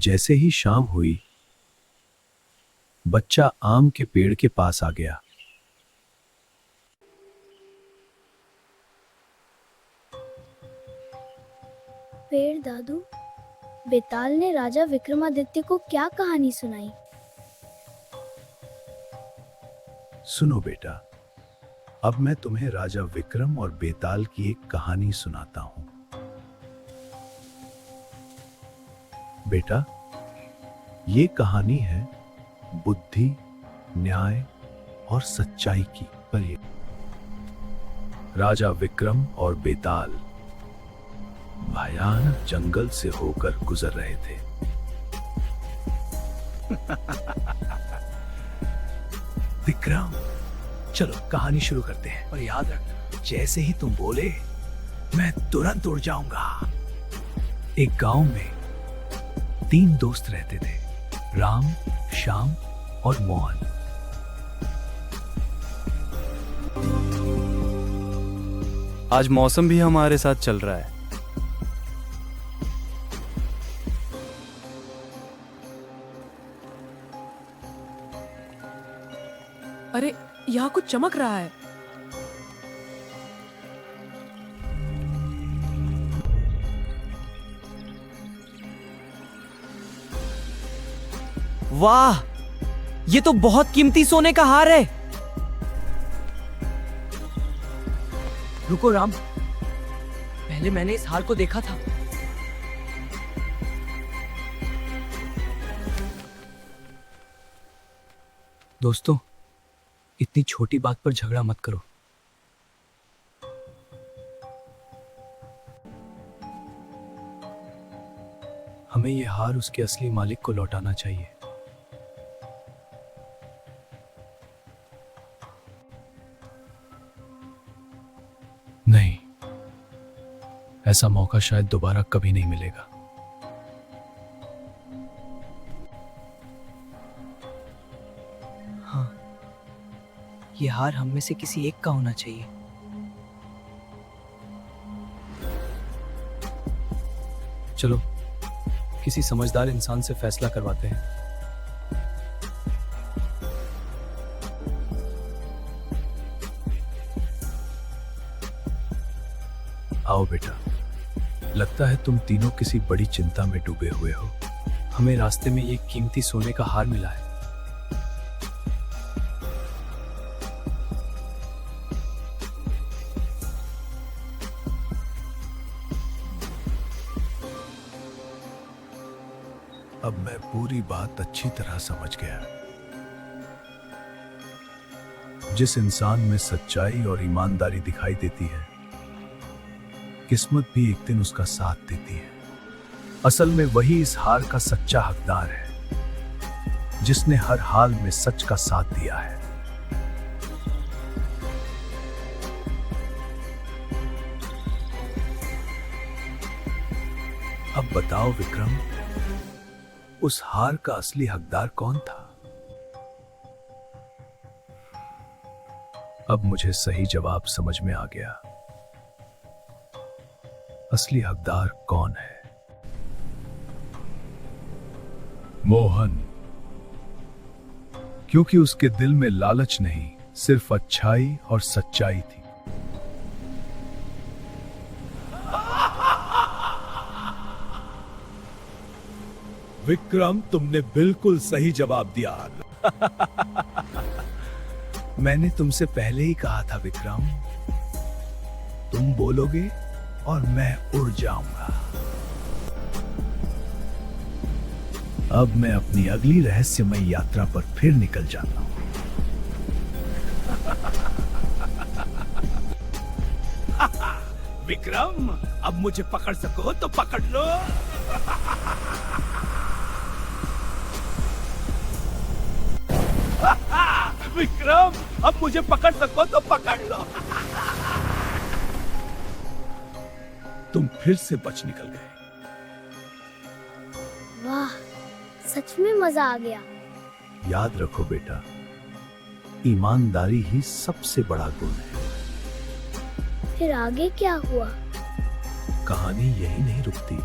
जैसे ही शाम हुई, बच्चा आम के पेड़ के पास आ गया। पेड़ दादू, बेताल ने राजा विक्रमादित्य को क्या कहानी सुनाई? सुनो बेटा, अब मैं तुम्हें राजा विक्रम और बेताल की एक कहानी सुनाता हूं। बेटा, ये कहानी है बुद्धि, न्याय और सच्चाई की। पर ये राजा विक्रम और बेताल भयानक जंगल से होकर गुजर रहे थे। विक्रम, चलो कहानी शुरू करते हैं, और याद रख, जैसे ही तुम बोले मैं तुरंत उड़ जाऊंगा। एक गांव में 3 दोस्त रहते थे, राम, श्याम और मोहन। आज मौसम भी हमारे साथ चल रहा है। अरे, यहाँ कुछ चमक रहा है। वाह, ये तो बहुत कीमती सोने का हार है। रुको राम, पहले मैंने इस हार को देखा था। दोस्तों, इतनी छोटी बात पर झगड़ा मत करो। हमें यह हार उसके असली मालिक को लौटाना चाहिए। नहीं, ऐसा मौका शायद दोबारा कभी नहीं मिलेगा। हाँ, ये हार हम में से किसी एक का होना चाहिए। चलो किसी समझदार इंसान से फैसला करवाते हैं। आओ बेटा, लगता है तुम तीनों किसी बड़ी चिंता में डूबे हुए हो। हमें रास्ते में एक कीमती सोने का हार मिला है। अब मैं पूरी बात अच्छी तरह समझ गया। जिस इंसान में सच्चाई और ईमानदारी दिखाई देती है, किस्मत भी एक दिन उसका साथ देती है। असल में वही इस हार का सच्चा हकदार है, जिसने हर हाल में सच का साथ दिया है। अब बताओ विक्रम, उस हार का असली हकदार कौन था? अब मुझे सही जवाब समझ में आ गया। असली हकदार कौन है? मोहन। क्योंकि उसके दिल में लालच नहीं, सिर्फ अच्छाई और सच्चाई थी। विक्रम, तुमने बिल्कुल सही जवाब दिया। मैंने तुमसे पहले ही कहा था विक्रम, तुम बोलोगे और मैं उड़ जाऊंगा। अब मैं अपनी अगली रहस्यमय यात्रा पर फिर निकल जाता हूं। विक्रम, अब मुझे पकड़ सको तो पकड़ लो। विक्रम, अब मुझे पकड़ सको तो पकड़ लो। तुम फिर से बच निकल गए। वाह, सच में मजा आ गया। याद रखो बेटा, ईमानदारी ही सबसे बड़ा गुण है। फिर आगे क्या हुआ? कहानी यही नहीं रुकती।